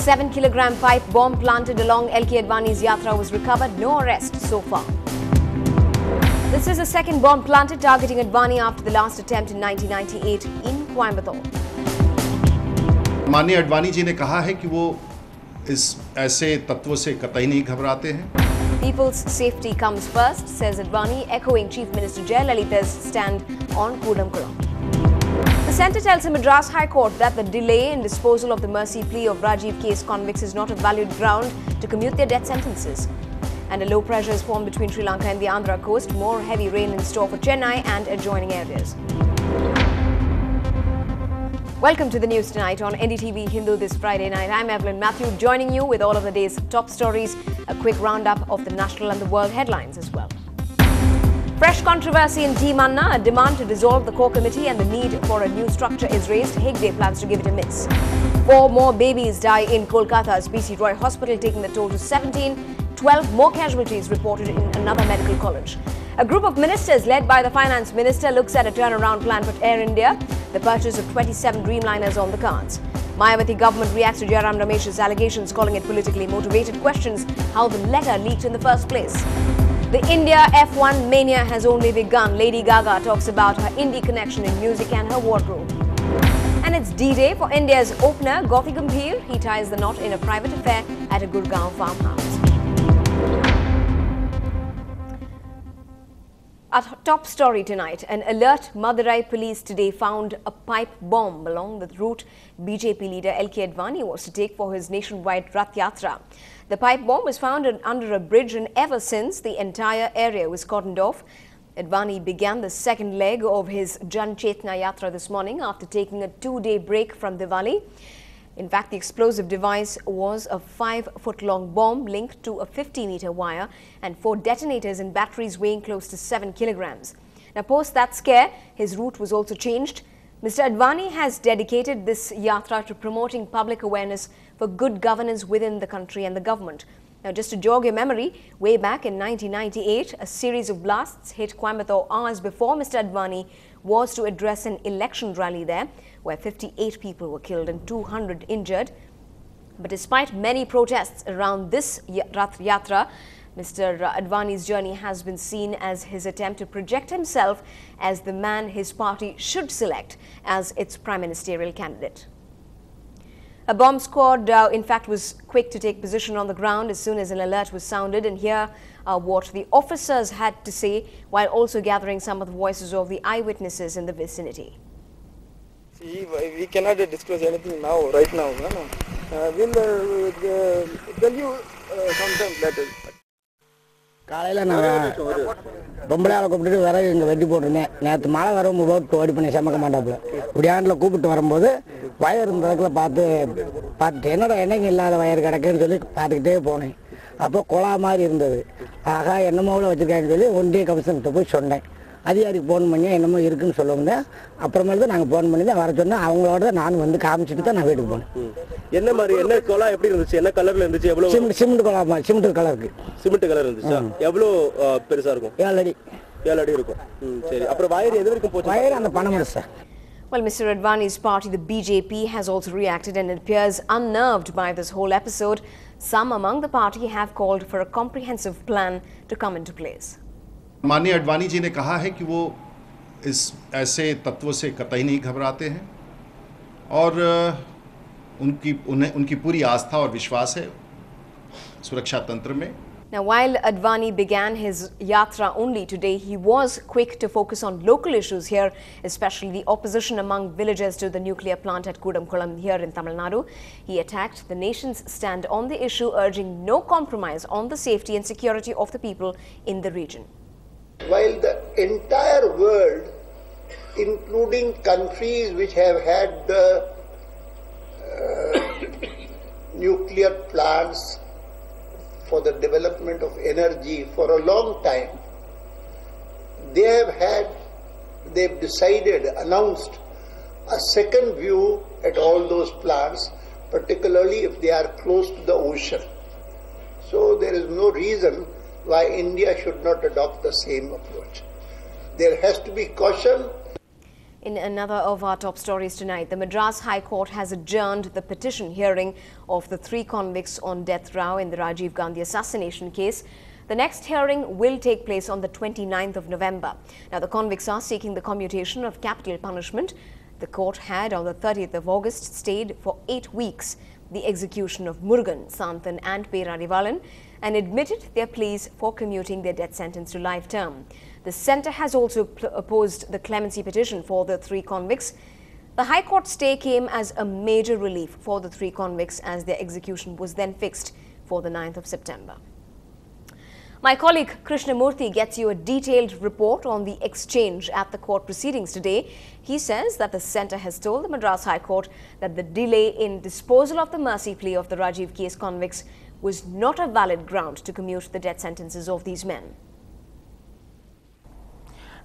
7-kilogram pipe bomb planted along LK Advani's yatra was recovered. No arrest so far. This is the second bomb planted targeting Advani after the last attempt in 1998 in Coimbatore. माननीय अडवाणी जी ने कहा है कि वो इस ऐसे तत्वों से कतई नहीं घबराते हैं. People's safety comes first, says Advani, echoing Chief Minister Jayalalitha's stand on Kudamkulam. The centre tells the Madras High Court that the delay in disposal of the mercy plea of Rajiv case convicts is not a valid ground to commute their death sentences. And a low pressure is formed between Sri Lanka and the Andhra coast. More heavy rain in store for Chennai and adjoining areas. Welcome to the news tonight on NDTV Hindu this Friday night. I'm Evelyn Matthew, joining you with all of the day's top stories, a quick roundup of the national and the world headlines as well. Fresh controversy in Team Anna, a demand to dissolve the core committee and the need for a new structure is raised. Hegde plans to give it a miss. 4 more babies die in Kolkata's BC Roy Hospital, taking the total to 17. 12 more casualties reported in another medical college. A group of ministers led by the finance minister looks at a turnaround plan for Air India. The purchase of 27 Dreamliners on the cards. Mayawati government reacts to Jairam Ramesh's allegations, calling it politically motivated, questions how the letter leaked in the first place. The India F1 mania has only begun. Lady Gaga talks about her indie connection in music and her wardrobe. And it's D-Day for India's opener, Gopi Gambhir. He ties the knot in a private affair at a Gurgaon farmhouse. Our top story tonight, an alert Madurai police today found a pipe bomb along the route BJP leader LK Advani was to take for his nationwide Rath Yatra. The pipe bomb was found under a bridge, and ever since the entire area was cordoned off. Advani began the second leg of his Jan Chetna Yatra this morning after taking a 2-day break from Diwali. In fact, the explosive device was a 5-foot-long bomb linked to a 50-meter wire and 4 detonators and batteries weighing close to 7 kilograms. Now, post that scare, his route was also changed. Mr. Advani has dedicated this yatra to promoting public awareness for good governance within the country and the government. Now, just to jog your memory, way back in 1998, a series of blasts hit Coimbatore hours before Mr. Advani was to address an election rally there, where 58 people were killed and 200 injured. But despite many protests around this Rath Yatra, Mr. Advani's journey has been seen as his attempt to project himself as the man his party should select as its prime ministerial candidate. A bomb squad, in fact, was quick to take position on the ground as soon as an alert was sounded. And here are what the officers had to say, while also gathering some of the voices of the eyewitnesses in the vicinity. See, we cannot disclose anything now, right now. We'll tell you sometime later. காலையில நான் பொம்பளையால கூப்பிட்டு விறகு இங்கே வெட்டி போட்டிருந்தேன். நேற்று மழை வரும்போது ஓடி பண்ணி சமைக்க மாட்டாப்புல இப்படியாண்டில் கூப்பிட்டு வரும்போது வயர் இருந்ததுக்குள்ள பார்த்துட்டு என்னடா என்னங்க இல்லாத வயர் கிடக்குன்னு சொல்லி பார்த்துக்கிட்டே போனேன். அப்போ குழா மாதிரி இருந்தது. ஆகா என்னமோவில் வச்சுருக்காங்கன்னு சொல்லி ஒன்றிய கமிஷன்கிட்ட போய் சொன்னேன். அதிகாரிக்கு ஃபோன் பண்ணி என்னமோ இருக்குன்னு சொல்லுவாங்க. அப்புறமேல தான் நாங்கள் ஃபோன் பண்ணி தான் வர சொன்னேன். அவங்களோட தான் நான் வந்து காமிச்சிட்டு தான் நான் வீட்டுக்கு போனேன். என்ன மாதிரி என்ன குழா எப்படி இருந்துச்சு, என்ன கலர்ல இருந்துச்சு, எவ்வளோ சிமெண்ட் குழா மாதிரி சிமெண்ட் கலருக்கு சிமெண்ட் கலர் இருந்துச்சு. எவ்வளோ பெருசா இருக்கும்? 7 அடி 7 அடி இருக்கும். சரி, அப்புறம் வயர் எது வரைக்கும் போச்சு? வயர் அந்த பணம் sir. Well, Mr. Advani's party, the BJP, has also reacted and appears unnerved by this whole episode. Some among the party have called for a comprehensive plan to come into place. माननीय अडवाणी जी ने कहा है कि वो इस ऐसे तत्वों से कतई नहीं घबराते हैं और उनकी पूरी आस्था और विश्वास है सुरक्षा तंत्र में. Now, while Advani began his yatra only today, he was quick to focus on local issues here, especially the opposition among villagers to the nuclear plant at Kudamkulam here in Tamil Nadu. He attacked the nation's stand on the issue, urging no compromise on the safety and security of the people in the region. While the entire world, including countries which have had the nuclear plants for the development of energy for a long time, they've decided, announced a second view at all those plants, particularly if they are close to the ocean. So there is no reason why India should not adopt the same approach. There has to be caution. In another of our top stories tonight, the Madras High Court has adjourned the petition hearing of the 3 convicts on death row in the Rajiv Gandhi assassination case. The next hearing will take place on the 29th of November. Now, the convicts are seeking the commutation of capital punishment. The court had on the 30th of August stayed for 8 weeks the execution of Murugan, Santhan and Perarivalan and admitted their pleas for commuting their death sentence to life term. The centre has also opposed the clemency petition for the 3 convicts. The High Court stay came as a major relief for the 3 convicts as their execution was then fixed for the 9th of September. My colleague Krishnamurthy gets you a detailed report on the exchange at the court proceedings today. He says that the centre has told the Madras High Court that the delay in disposal of the mercy plea of the Rajiv case convicts was not a valid ground to commute the death sentences of these men.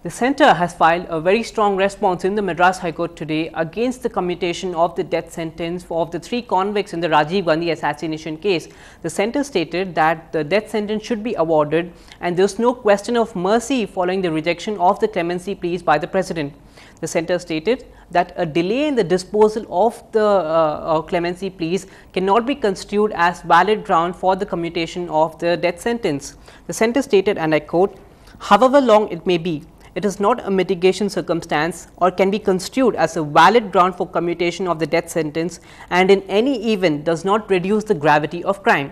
The centre has filed a very strong response in the Madras High Court today against the commutation of the death sentence of the 3 convicts in the Rajiv Gandhi assassination case. The centre stated that the death sentence should be awarded and there is no question of mercy following the rejection of the clemency pleas by the President. The centre stated that a delay in the disposal of the clemency pleas cannot be construed as valid ground for the commutation of the death sentence. The centre stated, and I quote, "However long it may be, it is not a mitigation circumstance or can be construed as a valid ground for commutation of the death sentence and in any event does not reduce the gravity of crime."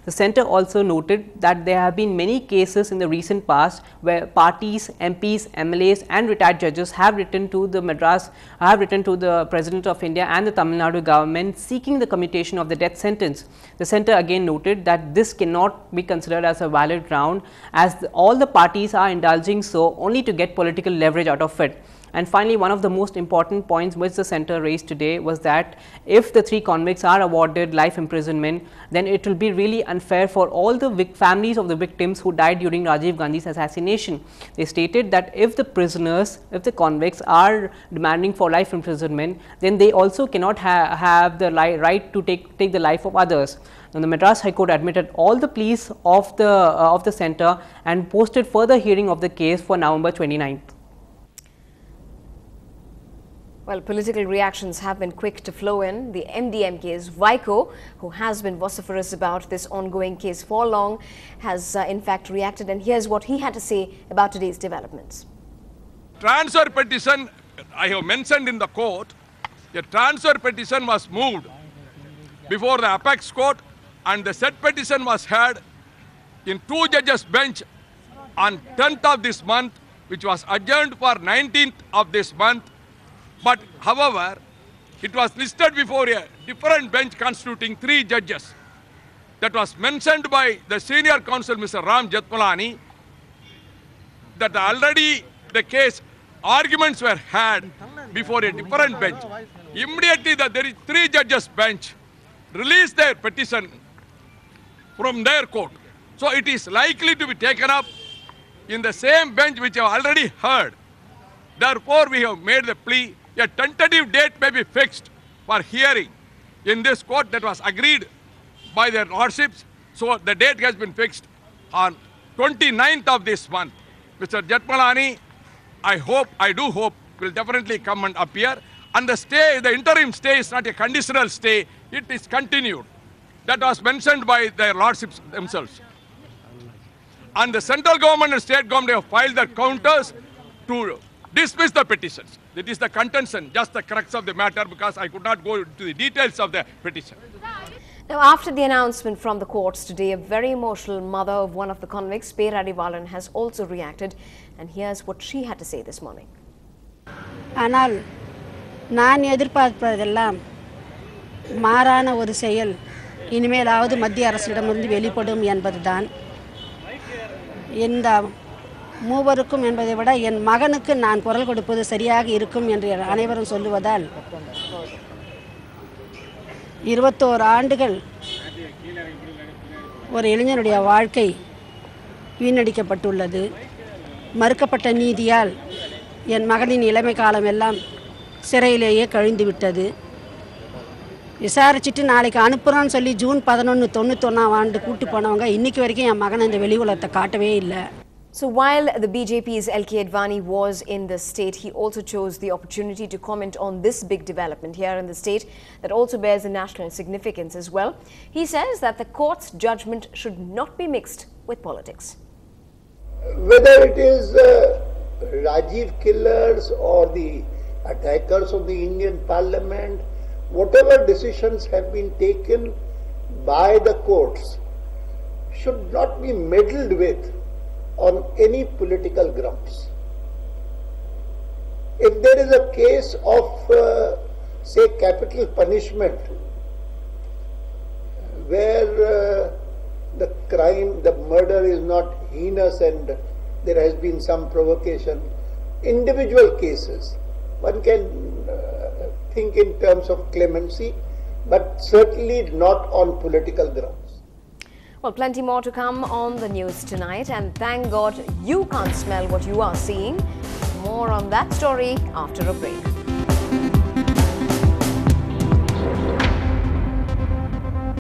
The centre also noted that there have been many cases in the recent past where parties, MPs, MLAs and retired judges have written to the President of India and the Tamil Nadu government seeking the commutation of the death sentence. The centre again noted that this cannot be considered as a valid ground as all the parties are indulging so only to get political leverage out of it. And finally, one of the most important points which the centre raised today was that if the 3 convicts are awarded life imprisonment, then it will be really unfair for all the families of the victims who died during Rajiv Gandhi's assassination. They stated that if the prisoners, if the convicts are demanding for life imprisonment, then they also cannot have the right to take the life of others. Now, the Madras High Court admitted all the pleas of the centre and posted further hearing of the case for November 29th. Well, political reactions have been quick to flow in. The MDMK's Vaiko, who has been vociferous about this ongoing case for long, has in fact reacted, and here's what he had to say about today's developments. Transfer petition, I have mentioned in the court, a transfer petition was moved before the apex court and the said petition was heard in 2 judges bench on 10th of this month, which was adjourned for 19th of this month. But however, it was listed before a different bench constituting 3 judges. That was mentioned by the senior counsel, Mr. Ram Jethmalani, that already the case arguments were had before a different bench. Immediately, there is 3 judges bench released their petition from their court. So it is likely to be taken up in the same bench which have already heard. Therefore, we have made the plea. A tentative date may be fixed for hearing in this court that was agreed by their lordships. So the date has been fixed on 29th of this month. Mr. Jethmalani, I do hope, will definitely come and appear. And the stay, the interim stay is not a conditional stay, it is continued. That was mentioned by their lordships themselves. And the central government and state government have filed their counters to dismiss the petitions. That is the contention, just the crux of the matter, because I could not go into the details of the petition. Now, after the announcement from the courts today, a very emotional mother of one of the convicts, Perarivalan, has also reacted, and here's what she had to say this morning. ஆனால் நான் எதிர்பார்ப்பதெல்லாம் மாறான ஒரு செயல் இனிமேலாவது மத்திய அரசிடமிருந்து வெளிப்படும் என்பதுதான். இந்த மூவருக்கும் என்பதை விட என் மகனுக்கு நான் குரல் கொடுப்பது சரியாக இருக்கும் என்று அனைவரும் சொல்லுவதால் 21 ஆண்டுகள் ஒரு இளைஞனுடைய வாழ்க்கை வீணடிக்கப்பட்டுள்ளது. மறுக்கப்பட்ட நீதியால் என் மகனின் இளமை காலம் எல்லாம் சிறையிலேயே கழிந்து விட்டது. விசாரிச்சுட்டு நாளைக்கு அனுப்புறோன்னு சொல்லி ஜூன் 11, 91ஆம் ஆண்டு கூட்டி போனவங்க இன்னைக்கு வரைக்கும் என் மகனை இந்த வெளி உலகத்தை காட்டவே இல்லை. So while the BJP's LK Advani was in the state, he also chose the opportunity to comment on this big development here in the state that also bears a national significance as well. He says that the court's judgment should not be mixed with politics. Whether it is Rajiv killers or the attackers of the Indian Parliament, whatever decisions have been taken by the courts should not be meddled with on any political grounds. If there is a case of, say, capital punishment, where the crime, the murder is not heinous and there has been some provocation, individual cases, one can think in terms of clemency, but certainly not on political grounds. Well, plenty more to come on the news tonight, and thank God you can't smell what you are seeing. More on that story after a break.